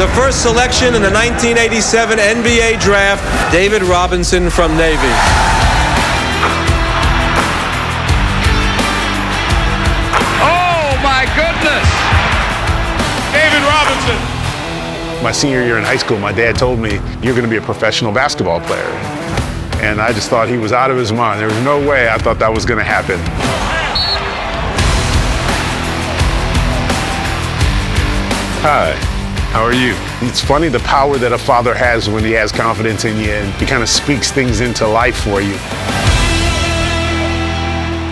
The first selection in the 1987 NBA draft, David Robinson from Navy. Oh my goodness! David Robinson. My senior year in high school, my dad told me, "You're going to be a professional basketball player." And I just thought he was out of his mind. There was no way I thought that was going to happen. Hi, how are you? It's funny the power that a father has when he has confidence in you and he kind of speaks things into life for you.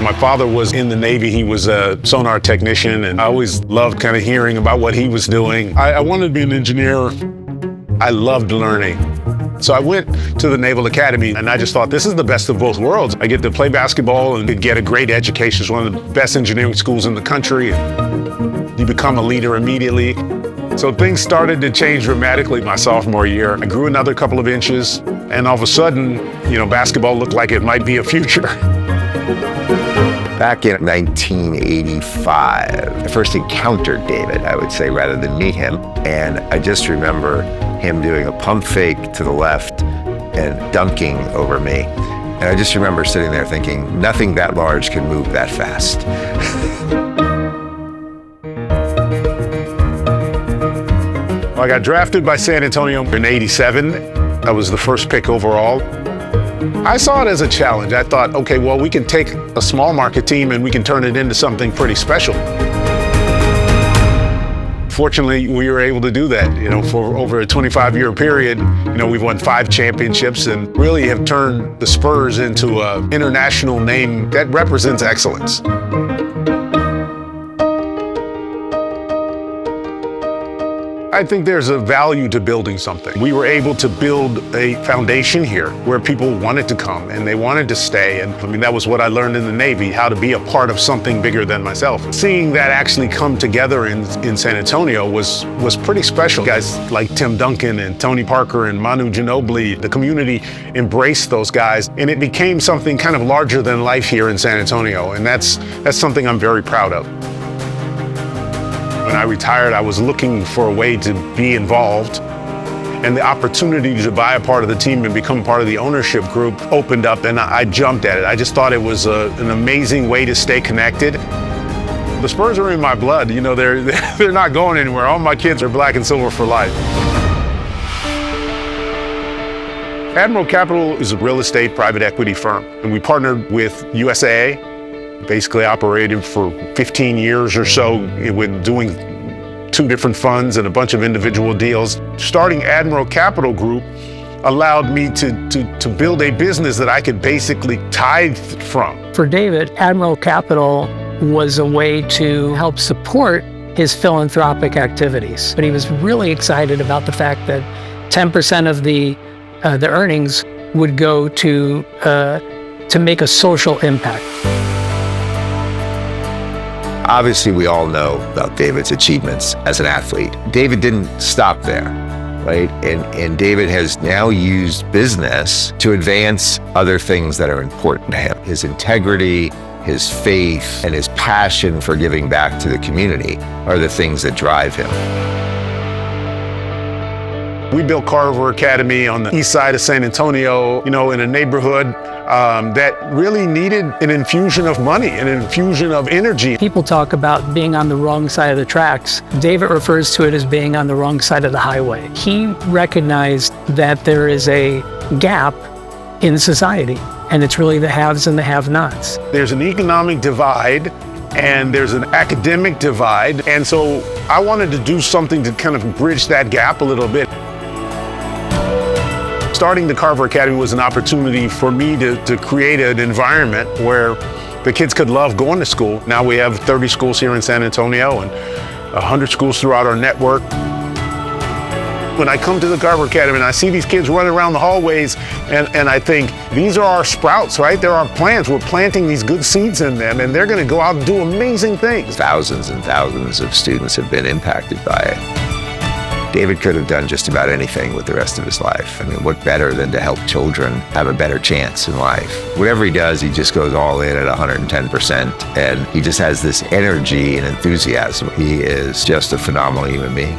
My father was in the Navy. He was a sonar technician, and I always loved kind of hearing about what he was doing. I wanted to be an engineer. I loved learning. So I went to the Naval Academy, and I just thought, this is the best of both worlds. I get to play basketball and get a great education. It's one of the best engineering schools in the country. You become a leader immediately. So things started to change dramatically my sophomore year. I grew another couple of inches, and all of a sudden, basketball looked like it might be a future. Back in 1985, I first encountered David, I would say, rather than meet him. And I just remember him doing a pump fake to the left and dunking over me. And I just remember sitting there thinking, nothing that large can move that fast. I got drafted by San Antonio in '87. I was the first pick overall. I saw it as a challenge. I thought, okay, well, we can take a small market team and we can turn it into something pretty special. Fortunately, we were able to do that. For over a 25-year period, we've won 5 championships and really have turned the Spurs into an international name that represents excellence. I think there's a value to building something. We were able to build a foundation here where people wanted to come and they wanted to stay. And that was what I learned in the Navy, how to be a part of something bigger than myself. Seeing that actually come together in San Antonio was pretty special. Guys like Tim Duncan and Tony Parker and Manu Ginobili, the community embraced those guys, and it became something kind of larger than life here in San Antonio. And that's something I'm very proud of. When I retired, I was looking for a way to be involved, and the opportunity to buy a part of the team and become part of the ownership group opened up, and I jumped at it. I just thought it was an amazing way to stay connected. The Spurs are in my blood. They're not going anywhere. All my kids are black and silver for life. Admiral Capital is a real estate private equity firm, and we partnered with USAA. Basically operated for 15 years or so with doing 2 different funds and a bunch of individual deals. Starting Admiral Capital Group allowed me to build a business that I could basically tithe from. For David, Admiral Capital was a way to help support his philanthropic activities. But he was really excited about the fact that 10% of the earnings would go to make a social impact. Obviously, we all know about David's achievements as an athlete. David didn't stop there, right? And David has now used business to advance other things that are important to him. His integrity, his faith, and his passion for giving back to the community are the things that drive him. We built Carver Academy on the east side of San Antonio, in a neighborhood that really needed an infusion of money, an infusion of energy. People talk about being on the wrong side of the tracks. David refers to it as being on the wrong side of the highway. He recognized that there is a gap in society, and it's really the haves and the have-nots. There's an economic divide, and there's an academic divide, and so I wanted to do something to kind of bridge that gap a little bit. Starting the Carver Academy was an opportunity for me to create an environment where the kids could love going to school. Now we have 30 schools here in San Antonio and 100 schools throughout our network. When I come to the Carver Academy and I see these kids running around the hallways, and I think, these are our sprouts, right? They're our plants. We're planting these good seeds in them, and they're going to go out and do amazing things. Thousands and thousands of students have been impacted by it. David could have done just about anything with the rest of his life. What better than to help children have a better chance in life? Whatever he does, he just goes all in at 110%, and he just has this energy and enthusiasm. He is just a phenomenal human being.